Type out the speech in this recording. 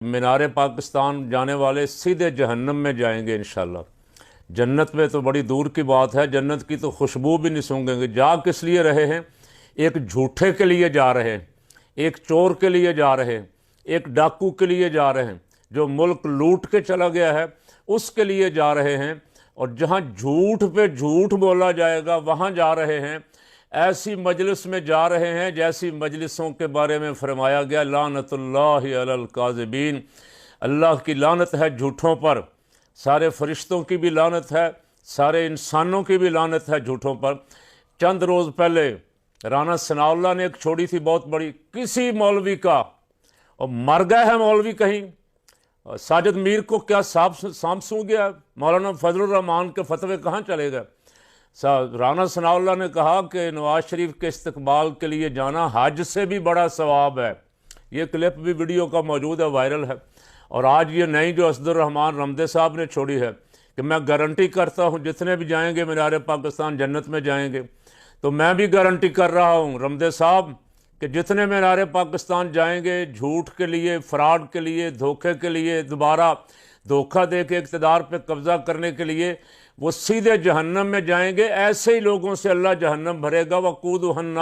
मीनार पाकिस्तान जाने वाले सीधे जहन्नम में जाएंगे इंशाल्लाह। जन्नत में तो बड़ी दूर की बात है, जन्नत की तो खुशबू भी नहीं सूंघेंगे। जा किस लिए रहे हैं? एक झूठे के लिए जा रहे हैं, एक चोर के लिए जा रहे हैं, एक डाकू के लिए जा रहे हैं, जो मुल्क लूट के चला गया है उसके लिए जा रहे हैं। और जहाँ झूठ पे झूठ बोला जाएगा वहाँ जा रहे हैं। ऐसी मजलिस में जा रहे हैं जैसी मजलिसों के बारे में फरमाया गया लानतुल्लाहि अलल काज़िबीन, अल्लाह की लानत है झूठों पर। सारे फरिश्तों की भी लानत है, सारे इंसानों की भी लानत है झूठों पर। चंद रोज़ पहले राना सनाउल्लाह ने एक छोड़ी थी बहुत बड़ी, किसी मौलवी का, और मर गए हैं मौलवी कहीं। साजिद मीर को क्या सांप सूंघ गया? मौलाना फजलुर रहमान के फतवे कहाँ चले गए? राना सनाउल्लाह ने कहा कि नवाज शरीफ के इस्तकबाल के लिए जाना हज से भी बड़ा सवाब है। ये क्लिप भी वीडियो का मौजूद है, वायरल है। और आज ये नई जो असदुर रहमान रमदे साहब ने छोड़ी है कि मैं गारंटी करता हूँ जितने भी जाएंगे मीनार पाकिस्तान जन्नत में जाएंगे। तो मैं भी गारंटी कर रहा हूँ रमदे साहब कि जितने मीनार पाकिस्तान जाएंगे झूठ के लिए, फ्रॉड के लिए, धोखे के लिए, दोबारा धोखा दे के इक़्तिदार पे कब्ज़ा करने के लिए, वो सीधे जहन्नम में जाएंगे। ऐसे ही लोगों से अल्लाह जहन्नम भरेगा। वक़ूदुहन्नास